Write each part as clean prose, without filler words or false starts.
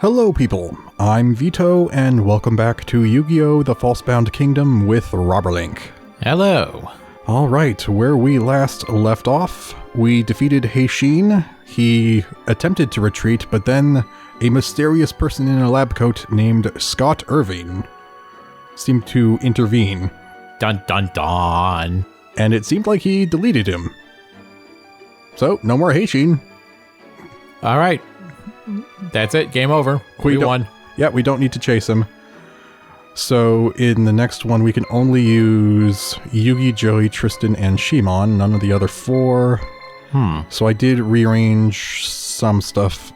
Hello people, I'm Vito and welcome back to Yu-Gi-Oh! The Falsebound Kingdom with Robberlink. Hello. Alright, where we last left off, we defeated Heishin. He attempted to retreat, but then a mysterious person in a lab coat named Scott Irving seemed to intervene. Dun dun dun. And it seemed like he deleted him. So, no more Heishin. Alright. That's it. Game over. We won. Yeah, we don't need to chase him. So, in the next one, we can only use Yugi, Joey, Tristan, and Shimon. None of the other four. So I did rearrange some stuff.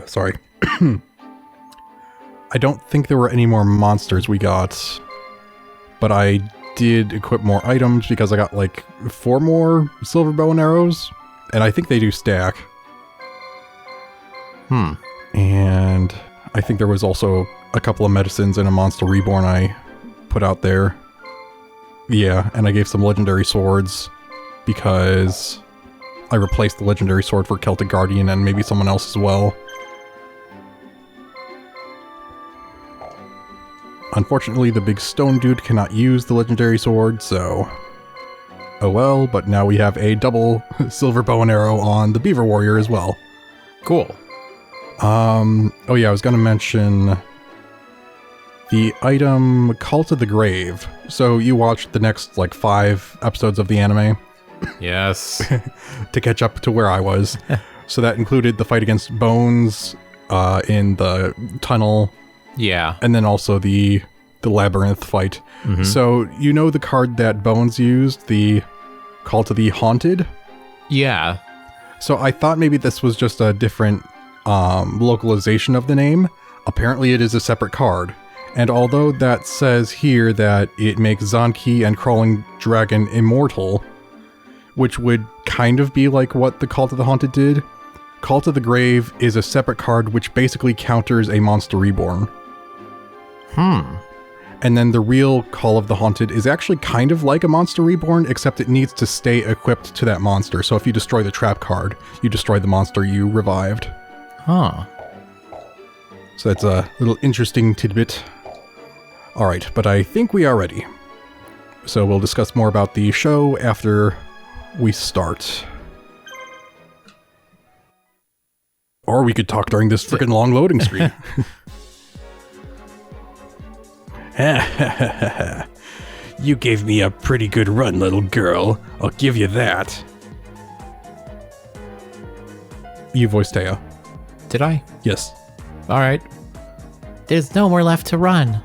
Sorry. I don't think there were any more monsters we got. But I did equip more items because I got like 4 more silver bow and arrows. And I think they do stack. And I think there was also a couple of medicines and a monster reborn I put out there. Yeah, and I gave some legendary swords because I replaced the legendary sword for Celtic Guardian and maybe someone else as well. Unfortunately, the big stone dude cannot use the legendary sword, so... oh well, but now we have a double silver bow and arrow on the beaver warrior as well. Cool. Oh yeah, I was gonna mention the item Cult of the Grave. So you watched the next, like, 5 episodes of the anime? Yes. To catch up to where I was. So that included the fight against Bones in the tunnel. Yeah. And then also the labyrinth fight. So you know the card that Bones used, the Call to the Haunted? Yeah. So I thought maybe this was just a different localization of the name. Apparently it is a separate card. And although that says here that it makes Zanki and Crawling Dragon immortal, which would kind of be like what the Call to the Haunted did, Call to the Grave is a separate card which basically counters a monster reborn. And then the real Call of the Haunted is actually kind of like a monster reborn, except it needs to stay equipped to that monster. So if you destroy the trap card, you destroy the monster you revived. Huh. So that's a little interesting tidbit. Alright, but I think we are ready. So we'll discuss more about the show after we start. Or we could talk during this freaking long loading screen. You gave me a pretty good run, little girl. I'll give you that. You voiced Taya. Did I? Yes. Alright. There's no more left to run.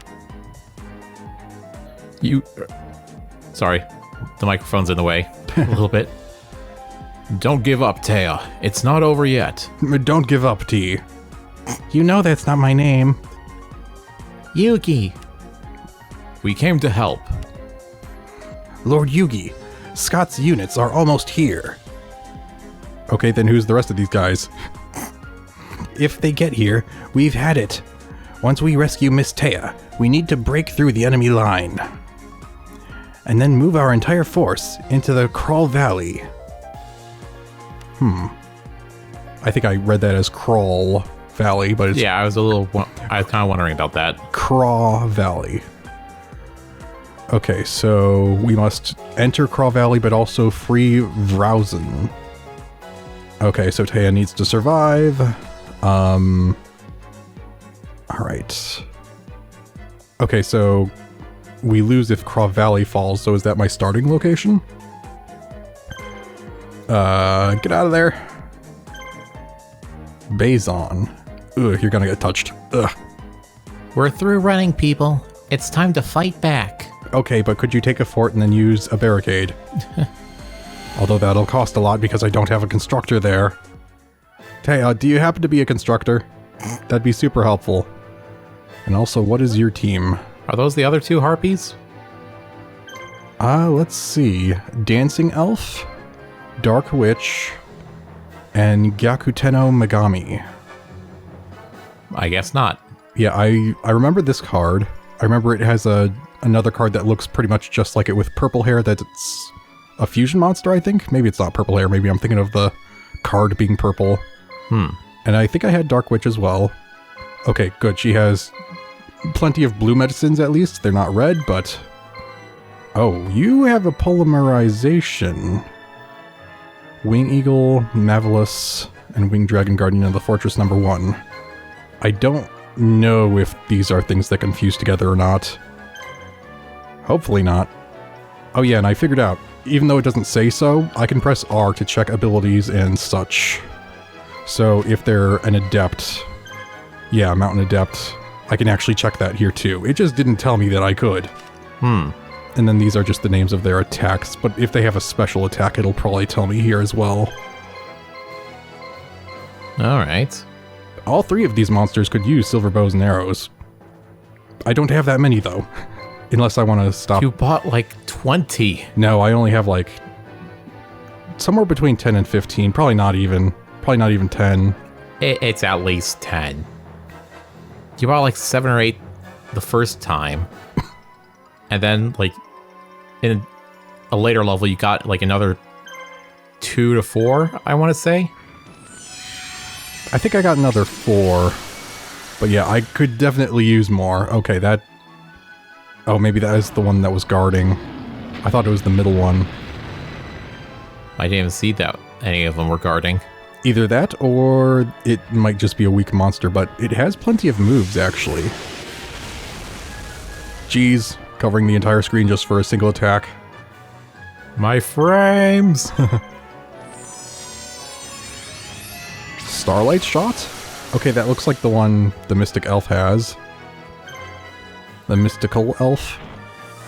You... sorry. The microphone's in the way. A little bit. Don't give up, Taya. It's not over yet. Don't give up, T. You know that's not my name. Yugi. We came to help. Lord Yugi, Scott's units are almost here. Okay, then who's the rest of these guys? If they get here, we've had it. Once we rescue Miss Taya, we need to break through the enemy line. And then move our entire force into the Crawl Valley. I think I read that as Crawl Valley, but it's... yeah, I was kind of wondering about that. Craw Valley. Okay, so we must enter Craw Valley, but also free Vrausen. Okay, so Taya needs to survive. Alright. Okay, so we lose if Craw Valley falls, so is that my starting location? Get out of there. Bazon. Ugh, you're gonna get touched. Ugh. We're through running, people. It's time to fight back. Okay, but could you take a fort and then use a barricade? Although that'll cost a lot because I don't have a constructor there. Taya, do you happen to be a constructor? That'd be super helpful. And also, what is your team? Are those the other 2 harpies? Let's see. Dancing Elf, Dark Witch, and Gyakuteno Megami. I guess not. Yeah, I remember this card. I remember it has another card that looks pretty much just like it with purple hair that's a fusion monster, I think? Maybe it's not purple hair. Maybe I'm thinking of the card being purple. And I think I had Dark Witch as well. Okay, good. She has plenty of blue medicines at least. They're not red, but... Oh, you have a polymerization. Wing Eagle, Mavelus, and Winged Dragon Guardian of the Fortress #1. I don't know if these are things that confuse together or not. Hopefully not. Oh yeah, and I figured out, even though it doesn't say so, I can press R to check abilities and such. So if they're an adept, yeah, Mountain Adept, I can actually check that here too. It just didn't tell me that I could. And then these are just the names of their attacks, but if they have a special attack, it'll probably tell me here as well. Alright. All 3 of these monsters could use silver bows and arrows. I don't have that many though. Unless I want to stop. You bought like 20. No, I only have like somewhere between 10 and 15. Probably not even 10. It's at least 10. You bought like 7 or 8 the first time. And then like in a later level you got like another 2 to 4, I want to say. I think I got another 4. But yeah, I could definitely use more. Okay, that... Oh, maybe that is the one that was guarding. I thought it was the middle one. I didn't even see that any of them were guarding. Either that, or it might just be a weak monster, but it has plenty of moves, actually. Jeez, covering the entire screen just for a single attack. My frames! Starlight Shot? Okay, that looks like the one the Mystic Elf has. The Mystical Elf?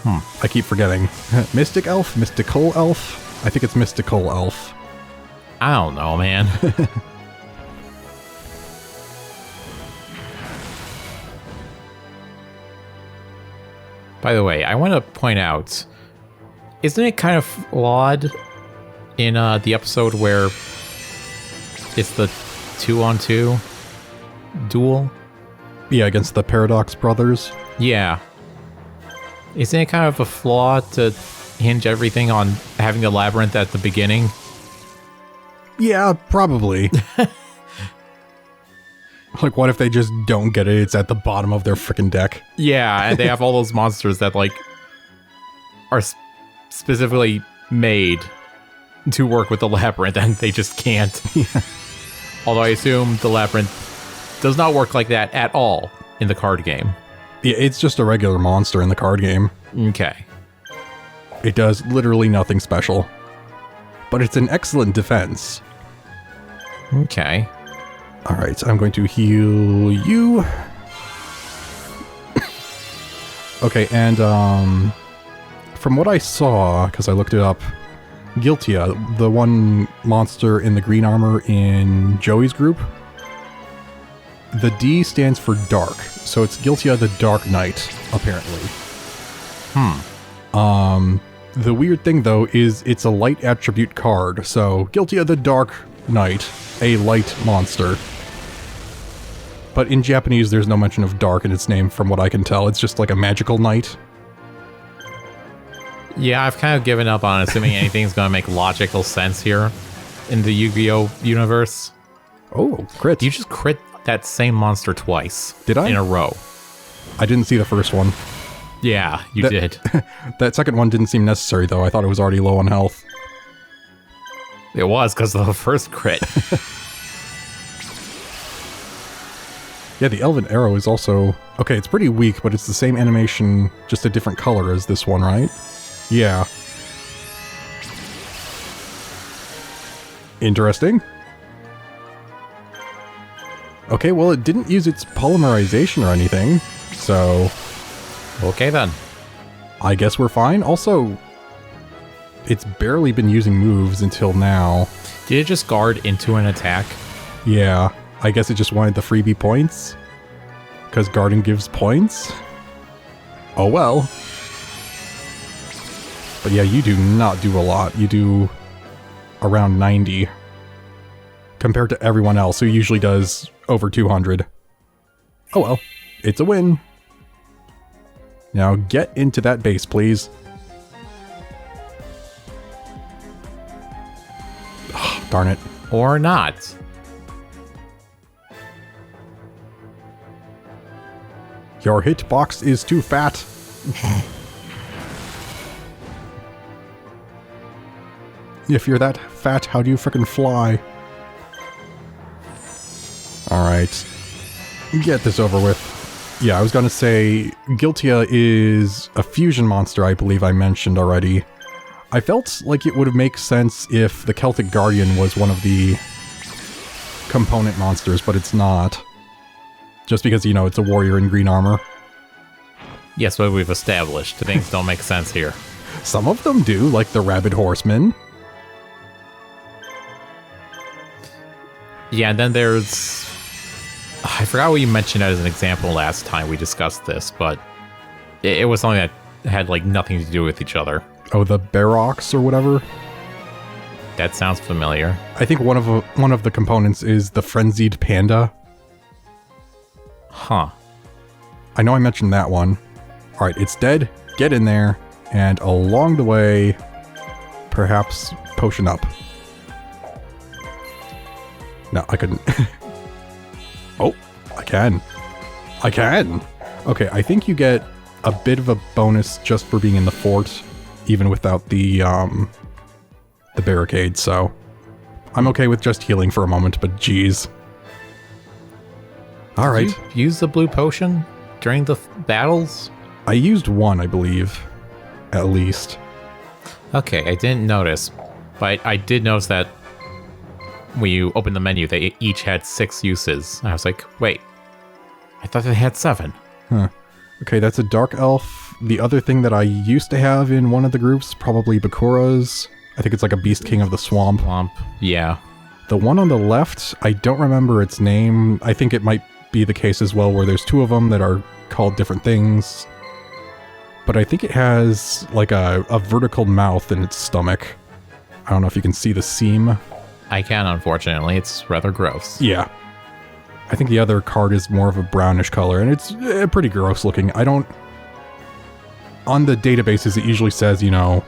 I keep forgetting. Mystic Elf? Mystical Elf? I think it's Mystical Elf. I don't know, man. By the way, I want to point out, isn't it kind of flawed in the episode where it's the 2-on-2 duel? Yeah, against the Paradox Brothers. Yeah. Isn't it kind of a flaw to hinge everything on having the labyrinth at the beginning? Yeah, probably. Like, what if they just don't get it? It's at the bottom of their frickin' deck. Yeah, and they have all those monsters that, like, are specifically made to work with the labyrinth, and they just can't. Yeah. Although I assume the labyrinth does not work like that at all in the card game. Yeah, it's just a regular monster in the card game. Okay. It does literally nothing special. But it's an excellent defense. Okay. Alright, I'm going to heal you. Okay, and from what I saw, because I looked it up, Giltia, the one monster in the green armor in Joey's group, the D stands for dark, so it's Giltia the Dark Knight, apparently. The weird thing, though, is it's a light attribute card, so Giltia the Dark Knight, a light monster. But in Japanese, there's no mention of dark in its name, from what I can tell. It's just like a magical knight. Yeah, I've kind of given up on assuming anything's going to make logical sense here in the Yu-Gi-Oh! Universe. Oh, crit. You just crit that same monster twice. Did I? In a row. I didn't see the first one. Yeah, you did. That second one didn't seem necessary, though. I thought it was already low on health. It was because of the first crit. Yeah, the Elven Arrow is also... Okay, it's pretty weak, but it's the same animation, just a different color as this one, right? Yeah. Interesting. Okay, well, it didn't use its polymerization or anything, so... Okay, then. I guess we're fine. Also, it's barely been using moves until now. Did it just guard into an attack? Yeah, I guess it just wanted the freebie points. Because guarding gives points? Oh well. But yeah, you do not do a lot. You do around 90. Compared to everyone else who usually does over 200. Oh well, it's a win. Now get into that base, please. Oh, darn it. Or not. Your hitbox is too fat. If you're that fat, how do you frickin' fly? Alright. Get this over with. Yeah, I was gonna say, Guiltia is a fusion monster I believe I mentioned already. I felt like it would make sense if the Celtic Guardian was one of the component monsters, but it's not. Just because, you know, it's a warrior in green armor. Yes, what we've established. Things don't make sense here. Some of them do, like the Rabid Horseman. Yeah, and then there's... I forgot what you mentioned as an example last time we discussed this, but it was something that had, like, nothing to do with each other. Oh, the Barox or whatever? That sounds familiar. I think one of the components is the Frenzied Panda. Huh. I know I mentioned that one. Alright, it's dead. Get in there. And along the way, perhaps potion up. No, I couldn't. Oh, I can. I can! Okay, I think you get a bit of a bonus just for being in the fort, even without the barricade, so... I'm okay with just healing for a moment, but geez. Alright. Did you use the blue potion during the battles? I used one, I believe. At least. Okay, I didn't notice, but I did notice that when you open the menu, they each had 6 uses. I was like, wait, I thought they had 7. Huh. Okay, that's a Dark Elf. The other thing that I used to have in one of the groups, probably Bakura's. I think it's like a Beast King of the Swamp. Yeah. The one on the left, I don't remember its name. I think it might be the case as well where there's 2 of them that are called different things. But I think it has like a vertical mouth in its stomach. I don't know if you can see the seam. I can, unfortunately. It's rather gross. Yeah. I think the other card is more of a brownish color, and it's pretty gross looking. I don't... On the databases, it usually says, you know,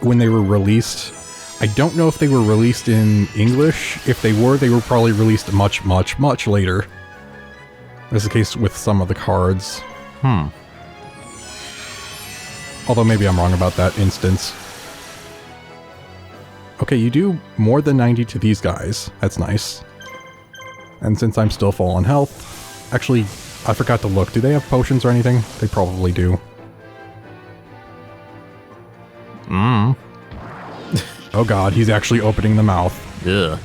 when they were released. I don't know if they were released in English. If they were probably released much, much, much later. That's the case with some of the cards. Although maybe I'm wrong about that instance. Okay, you do more than 90 to these guys. That's nice. And since I'm still full on health... Actually, I forgot to look. Do they have potions or anything? They probably do. Oh god, he's actually opening the mouth. Ugh.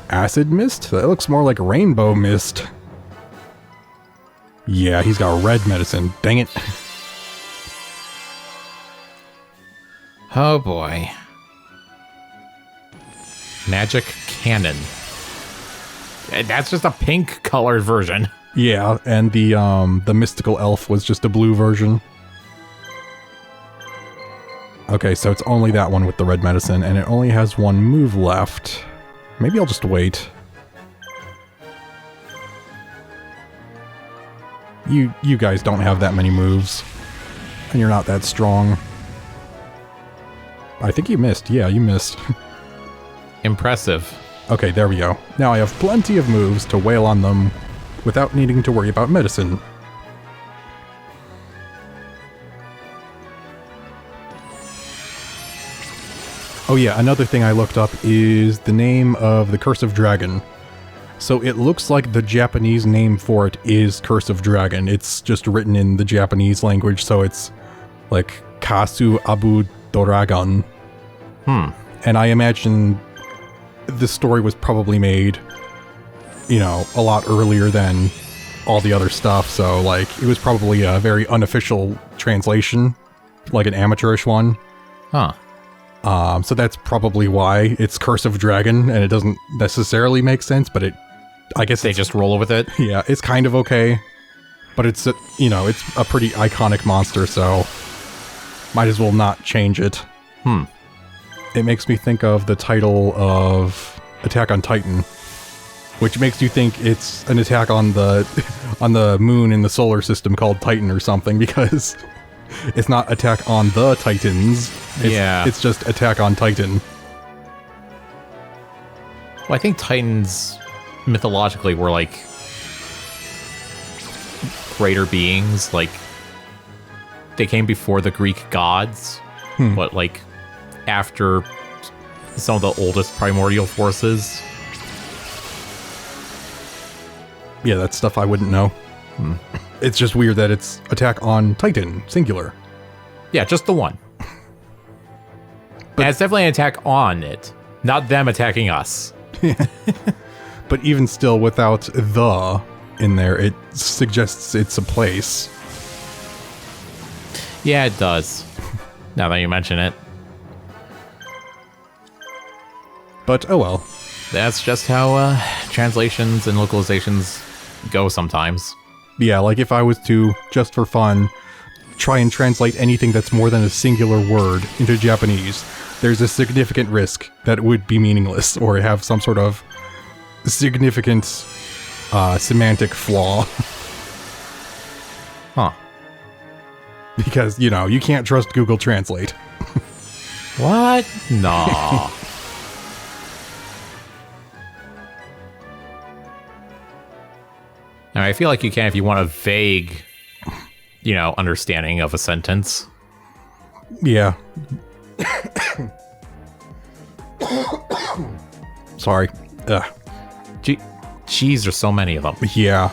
Acid mist? That looks more like rainbow mist. Yeah, he's got red medicine. Dang it. Oh boy. Magic Cannon. That's just a pink colored version. Yeah, and the mystical elf was just a blue version. Okay, so it's only that one with the red medicine, and it only has 1 move left. Maybe I'll just wait. You guys don't have that many moves. And you're not that strong. I think you missed. Yeah, you missed. Impressive. Okay, there we go. Now I have plenty of moves to wail on them without needing to worry about medicine. Oh yeah, another thing I looked up is the name of the Curse of Dragon. So it looks like the Japanese name for it is Curse of Dragon. It's just written in the Japanese language, so it's like Kasu Abu Doragon. And I imagine the story was probably made, you know, a lot earlier than all the other stuff, so like it was probably a very unofficial translation, like an amateurish one. Huh. So that's probably why it's Curse of Dragon, and it doesn't necessarily make sense, but I guess they just roll with it. Yeah, it's kind of okay, but it's you know, it's a pretty iconic monster, so might as well not change it. It makes me think of the title of Attack on Titan, which makes you think it's an attack on the moon in the solar system called Titan or something, because it's not Attack on the Titans. It's just Attack on Titan. Well, I think Titans mythologically were like greater beings, like they came before the Greek gods, but like after some of the oldest primordial forces. Yeah, that's stuff I wouldn't know. It's just weird that it's attack on Titan, singular. Yeah, just the one. But it's definitely an attack on it, not them attacking us. But even still, without the in there, it suggests it's a place. Yeah, it does. Now that you mention it. But oh well. That's just how translations and localizations go sometimes. Yeah, like if I was to, just for fun, try and translate anything that's more than a singular word into Japanese, there's a significant risk that it would be meaningless or have some sort of significant semantic flaw. Huh. Because, you know, you can't trust Google Translate. What? Nah. Now, I feel like you can if you want a vague, you know, understanding of a sentence. Yeah. Sorry. Ugh. Jeez, there's so many of them. Yeah.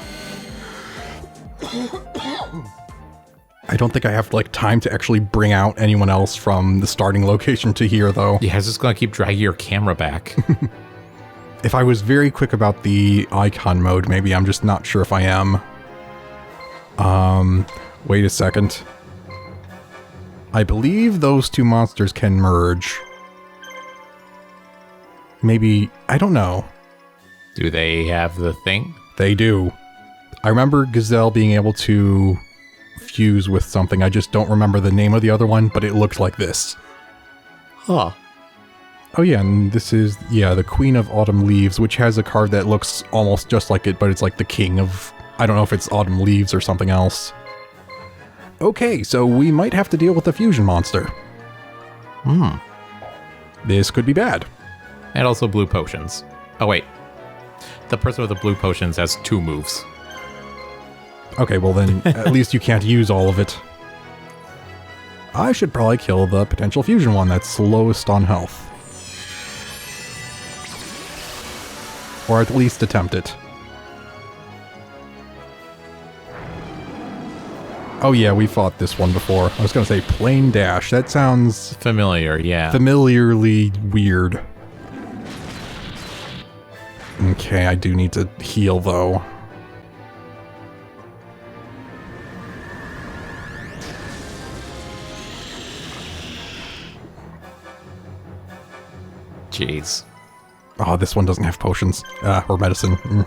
I don't think I have, like, time to actually bring out anyone else from the starting location to here, though. Yeah, it's just gonna keep dragging your camera back. If I was very quick about the icon mode, maybe. I'm just not sure if I am. Wait a second. I believe those two monsters can merge. Maybe, I don't know. Do they have the thing? They do. I remember Gazelle being able to fuse with something. I just don't remember the name of the other one, but it looked like this. Huh. Oh yeah, and this is, yeah, the Queen of Autumn Leaves, which has a card that looks almost just like it, but it's like the king of, I don't know if it's Autumn Leaves or something else. Okay, so we might have to deal with a fusion monster. This could be bad. And also blue potions. Oh, wait. The person with the blue potions has 2 moves. Okay, well then, at least you can't use all of it. I should probably kill the potential fusion one that's slowest on health. Or at least attempt it. Oh yeah, we fought this one before. I was gonna say plain dash. That sounds Familiar, yeah. familiarly weird. Okay, I do need to heal though. Jeez. Oh, this one doesn't have potions. Or medicine.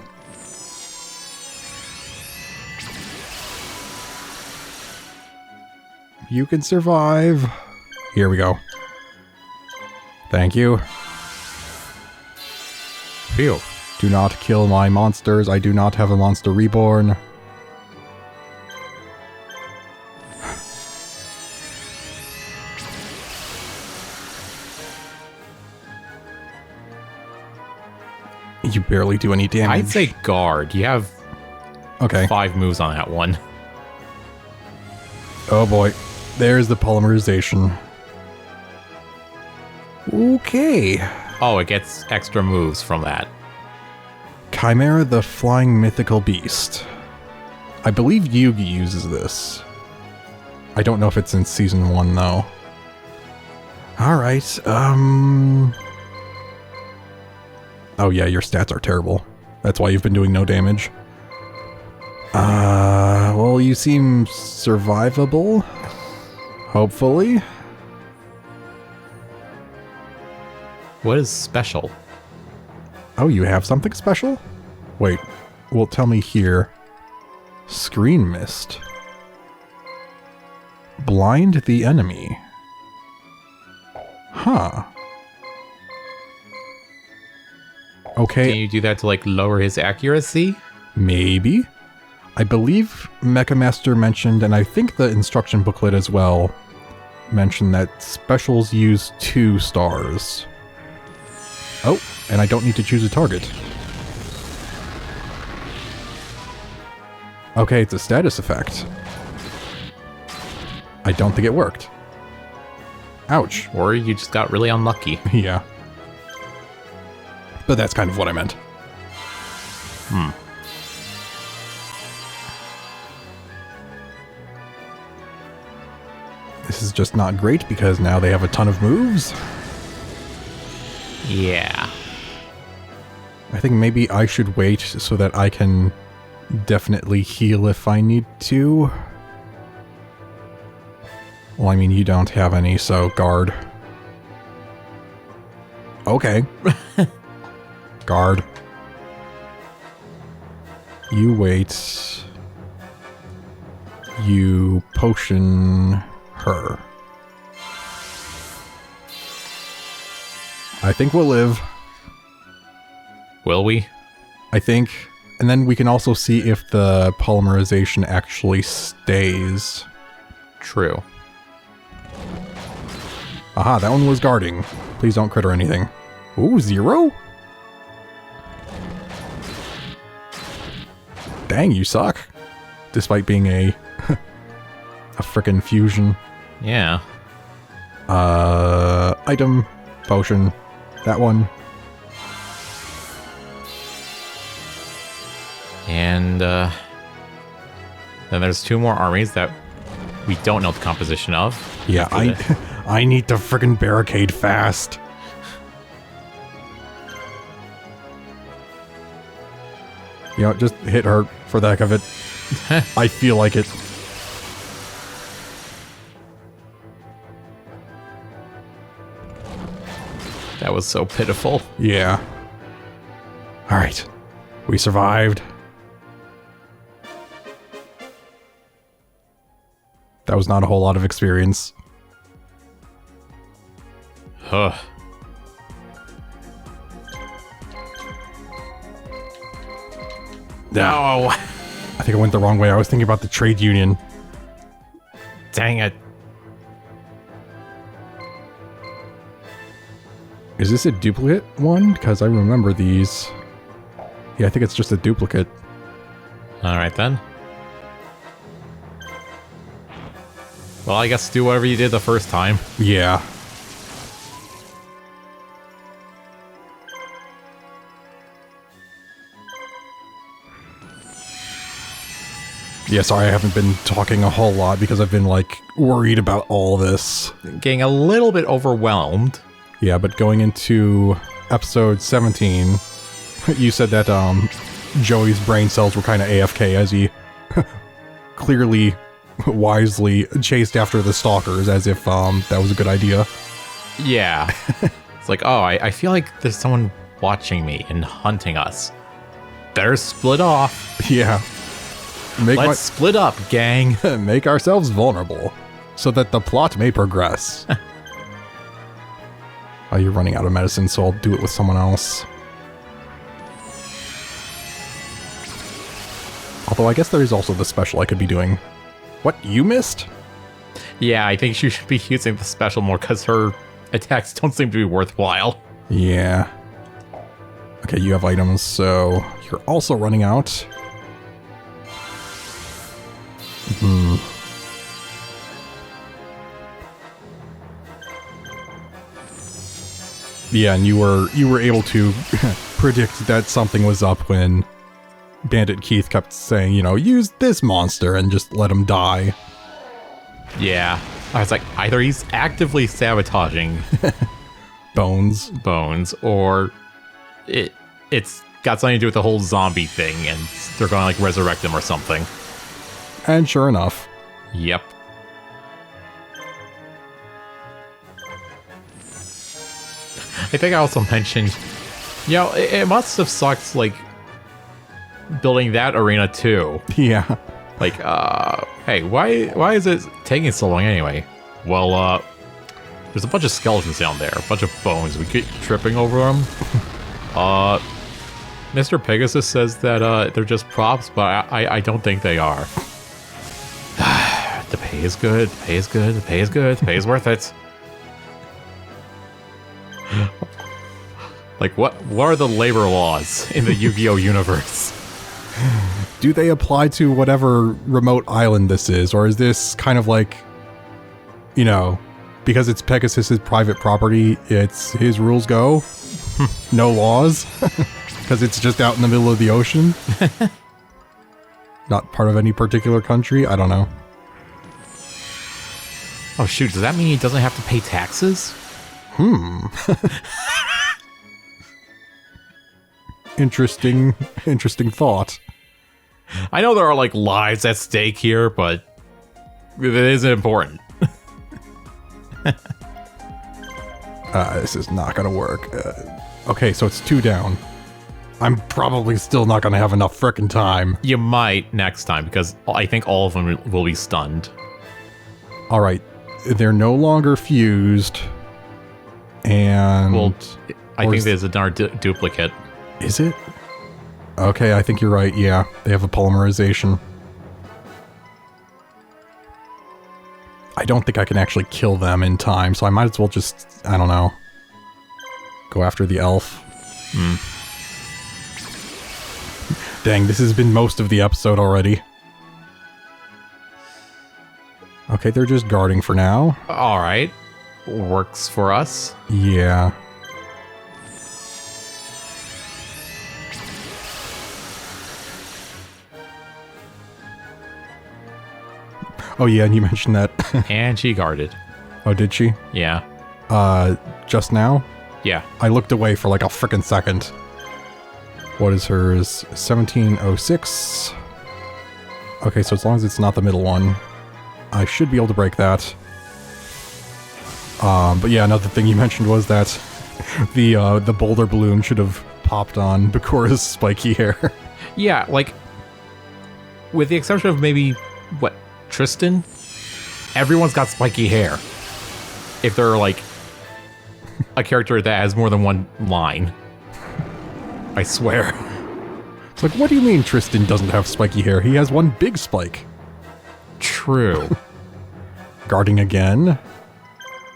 You can survive. Here we go. Thank you. Phew. Do not kill my monsters. I do not have a monster reborn. You barely do any damage. I'd say guard. You have okay. 5 moves on that one. Oh boy. There's the polymerization. Okay. Oh, it gets extra moves from that. Chimera the Flying Mythical Beast. I believe Yugi uses this. I don't know if it's in Season 1, though. Alright, oh yeah, your stats are terrible. That's why you've been doing no damage. Well, you seem survivable. Hopefully. What is special? Oh, you have something special? Wait, well, tell me here. Screen mist. Blind the enemy. Huh. Okay. Can you do that to, like, lower his accuracy? Maybe. I believe Mecha Master mentioned, and I think the instruction booklet as well, mentioned that specials use 2 stars. Oh, and I don't need to choose a target. Okay, it's a status effect. I don't think it worked. Ouch. Or you just got really unlucky. Yeah. But that's kind of what I meant. This is just not great because now they have a ton of moves. Yeah. I think maybe I should wait so that I can definitely heal if I need to. Well, I mean, you don't have any, so guard. Okay. Guard. You wait. You potion her. I think we'll live. Will we? I think. And then we can also see if the polymerization actually stays. True. Aha, that one was guarding. Please don't crit or anything. Ooh, 0? Dang, you suck. Despite being a frickin' fusion. Yeah. Item, potion, that one. And then there's 2 more armies that we don't know the composition of. Yeah, I need to frickin' barricade fast. You know, just hit her for the heck of it. I feel like it. That was so pitiful. Yeah. Alright. We survived. That was not a whole lot of experience. Huh. No! I think I went the wrong way. I was thinking about the trade union. Dang it. Is this a duplicate one? Because I remember these. Yeah, I think it's just a duplicate. Alright then. Well, I guess do whatever you did the first time. Yeah. Yeah, sorry, I haven't been talking a whole lot because I've been, like, worried about all this. Getting a little bit overwhelmed. Yeah, but going into episode 17, you said that, Joey's brain cells were kind of AFK as he clearly, wisely chased after the stalkers as if, that was a good idea. Yeah. It's like, oh, I feel like there's someone watching me and hunting us. Better split off. Yeah. Let's split up, gang. Make ourselves vulnerable, so that the plot may progress. Oh, you're running out of medicine, so I'll do it with someone else. Although I guess there is also the special I could be doing. What, you missed? Yeah, I think she should be using the special more because her attacks don't seem to be worthwhile. Yeah. Okay, you have items, so you're also running out. Yeah, and you were able to predict that something was up when Bandit Keith kept saying, you know, use this monster and just let him die. Yeah. I was like, either he's actively sabotaging Bones. or it's got something to do with the whole zombie thing and they're gonna like resurrect him or something. And sure enough. Yep. I think I also mentioned, you know, it must have sucked, like, building that arena too. Yeah. Like, hey, why is it taking so long anyway? Well, there's a bunch of skeletons down there, a bunch of bones. We keep tripping over them. Mr. Pegasus says that they're just props, but I don't think they are. The pay is good, the pay is good, the pay is good, the pay is worth it. Like, what are the labor laws in the Yu-Gi-Oh universe? do they apply to whatever remote island this is? Or is this kind of like, you know, because it's Pegasus's private property, it's his rules go? No laws? Because it's just out in the middle of the ocean? Not part of any particular country? I don't know. Oh shoot, does that mean he doesn't have to pay taxes? Interesting thought. I know there are like lives at stake here, but it is important. This is not gonna work. Okay, so it's 2 down. I'm probably still not gonna have enough frickin' time. You might next time, because I think all of them will be stunned. Alright, they're no longer fused. And... Well, I think there's another duplicate. Is it? Okay, I think you're right, yeah. They have a polymerization. I don't think I can actually kill them in time, so I might as well just, I don't know, go after the elf. Dang, this has been most of the episode already. Okay, they're just guarding for now. Alright. Works for us. Yeah. Oh yeah, and you mentioned that. And she guarded. Oh, did she? Yeah. Just now? Yeah. I looked away for like a frickin' second. What is hers? 1706. Okay, so as long as it's not the middle one, I should be able to break that. But yeah, another thing you mentioned was that the boulder balloon should have popped on Bakura's spiky hair. Yeah, like, with the exception of maybe, what, Tristan? Everyone's got spiky hair. If they're, like, a character that has more than one line. I swear. It's like, what do you mean Tristan doesn't have spiky hair? He has one big spike. True. Guarding again.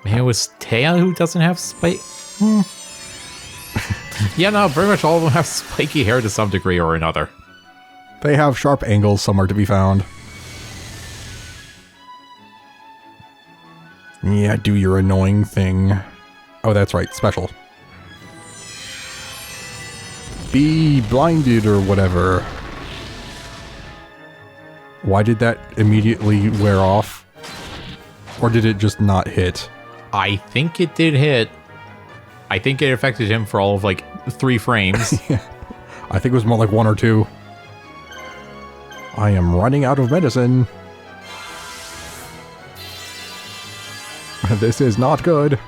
Man, it was Taya who doesn't have spike. Yeah, no, pretty much all of them have spiky hair to some degree or another. They have sharp angles somewhere to be found. Yeah, do your annoying thing. Oh, that's right, special. Be blinded or whatever. Why did that immediately wear off? Or did it just not hit? I think it did hit. I think it affected him for all of like 3 frames. Yeah. I think it was more like 1 or 2. I am running out of medicine. This is not good.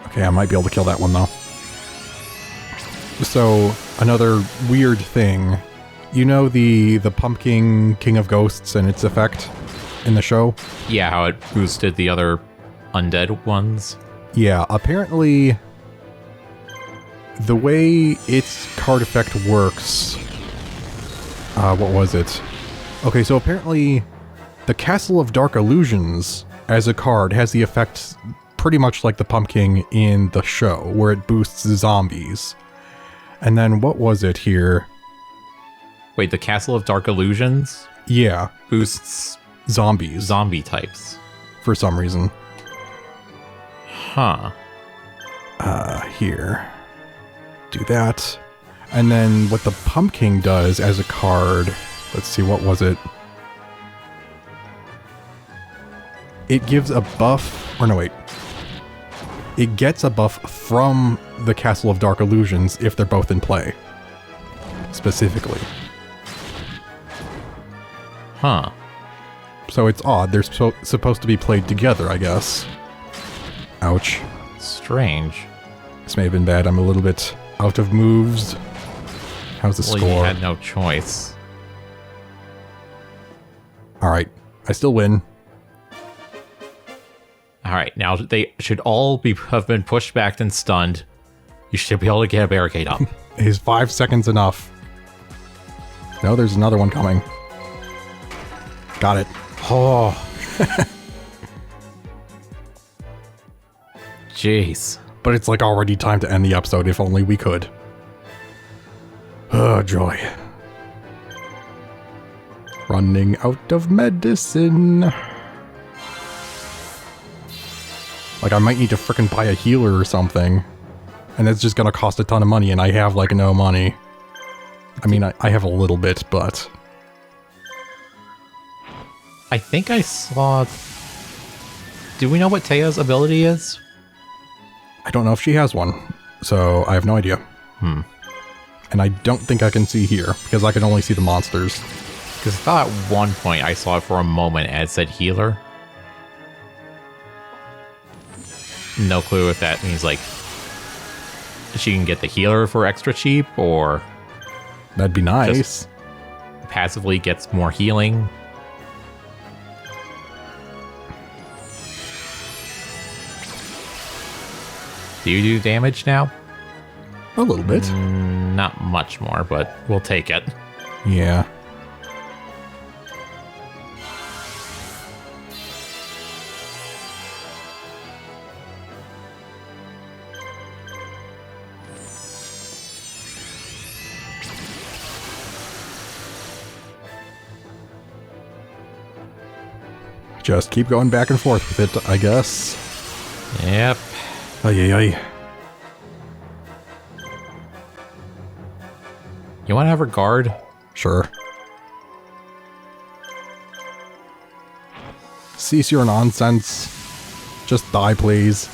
Okay, I might be able to kill that one though. So, another weird thing. You know the Pumpkin King of Ghosts and its effect in the show? Yeah, how it boosted the other undead ones. Yeah, apparently the way its card effect works... what was it? Okay, so apparently the Castle of Dark Illusions as a card has the effect pretty much like the Pumpkin in the show, where it boosts zombies. And then what was it here? Wait, the Castle of Dark Illusions? Yeah. Boosts Zombies. zombie types. For some reason. Huh. Here. Do that. And then what the Pumpkin does as a card... Let's see, what was it? It gives a buff... Or no, wait. It gets a buff from the Castle of Dark Illusions if they're both in play. Specifically. Huh. So it's odd. They're supposed to be played together, I guess. Ouch. Strange. This may have been bad. I'm a little bit out of moves. How's the Well, score? you had no choice. Alright. I still win. Alright, now they should all have been pushed back and stunned. You should be able to get a barricade up. Is 5 seconds enough? No, there's another one coming. Got it. Oh. Jeez. But it's like already time to end the episode if only we could. Oh, joy. Running out of medicine. Like, I might need to frickin' buy a healer or something. And that's just gonna cost a ton of money, and I have, like, no money. I mean, I have a little bit, but... I think I saw... Do we know what Teya's ability is? I don't know if she has one, so I have no idea. And I don't think I can see here, because I can only see the monsters. Because I thought at one point I saw it for a moment and it said healer. No clue if that means, like, she can get the healer for extra cheap, or... That'd be nice. Just passively gets more healing. Do you do damage now? A little bit. Not much more, but we'll take it. Yeah. Just keep going back and forth with it, I guess. Yep. Ay, ay, ay. You want to have her guard? Sure. Cease your nonsense. Just die, please.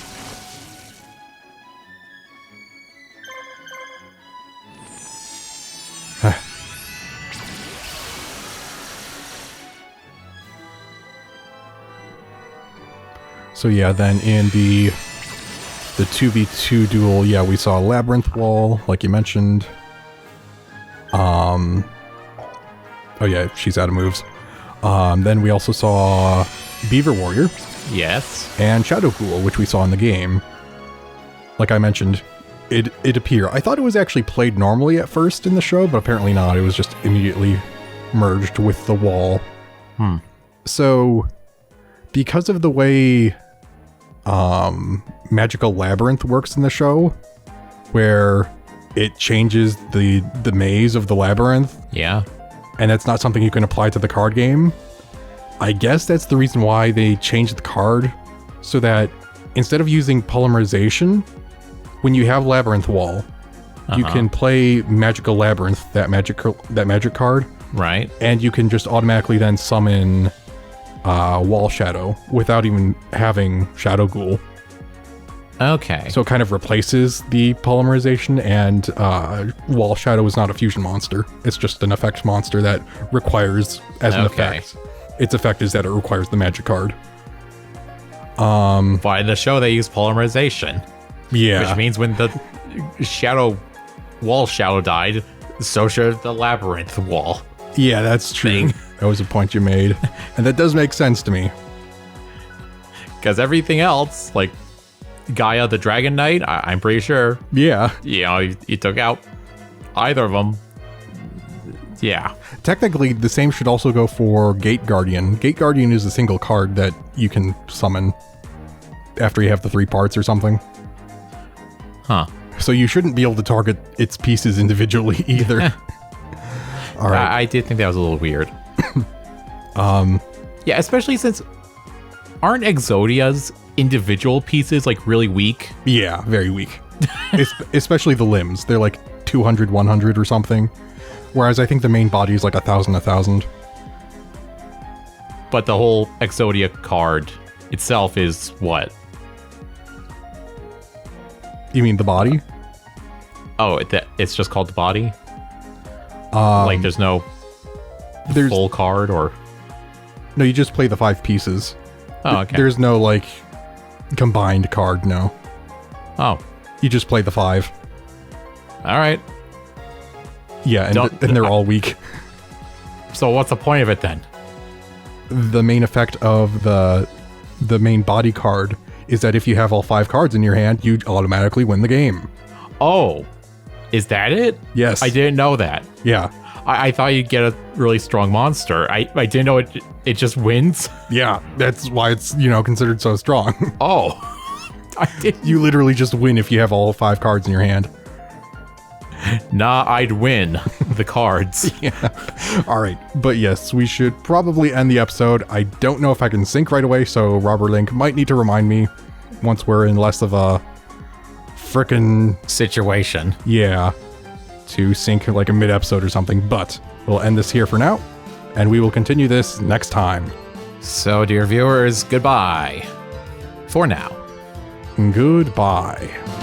So yeah, then in the 2v2 duel, yeah, we saw a labyrinth wall, like you mentioned. Oh yeah, she's out of moves. Then we also saw Beaver Warrior. Yes. And Shadow Ghoul, which we saw in the game. Like I mentioned, it appeared. I thought it was actually played normally at first in the show, but apparently not. It was just immediately merged with the wall. So, because of the way Magical Labyrinth works in the show, where it changes the maze of the labyrinth. Yeah. And that's not something you can apply to the card game. I guess that's the reason why they changed the card, so that instead of using polymerization, when you have Labyrinth Wall, you can play Magical Labyrinth, that magic card. Right. And you can just automatically then summon Wall Shadow without even having Shadow Ghoul. Okay. So it kind of replaces the polymerization, and Wall Shadow is not a fusion monster. It's just an effect monster that requires, as an effect, its effect is that it requires the magic card. But in the show they use polymerization. Yeah. Which means when the Wall Shadow died, so should the Labyrinth Wall. Yeah, that's true. That was a point you made. And that does make sense to me. Because everything else, like Gaia the Dragon Knight, I'm pretty sure. Yeah. You know, you took out either of them. Yeah. Technically, the same should also go for Gate Guardian. Gate Guardian is a single card that you can summon after you have the 3 parts or something. Huh. So you shouldn't be able to target its pieces individually either. All right. I did think that was a little weird. Yeah, especially since aren't Exodia's individual pieces like really weak? Yeah, very weak. Especially the limbs. They're like 200, 100 or something. Whereas I think the main body is like 1,000. But the whole Exodia card itself is what? You mean the body? Oh, it's just called the body? Like there's no full card or... No, you just play the 5 pieces. Oh, okay. There's no like combined card, no. Oh. You just play the 5. All right. Yeah, and they're all weak. So what's the point of it then? The main effect of the main body card is that if you have all 5 cards in your hand, you automatically win the game. Oh, is that it? Yes. I didn't know that. Yeah. I thought you'd get a really strong monster. I didn't know it just wins. Yeah, that's why it's, considered so strong. Oh. I did. You literally just win if you have all 5 cards in your hand. Nah, I'd win the cards. All right, but yes, we should probably end the episode. I don't know if I can sync right away, so Robert Link might need to remind me once we're in less of a frickin' Situation. yeah, to sync like a mid-episode or something, but we'll end this here for now, and we will continue this next time. So, dear viewers, goodbye. For now. Goodbye.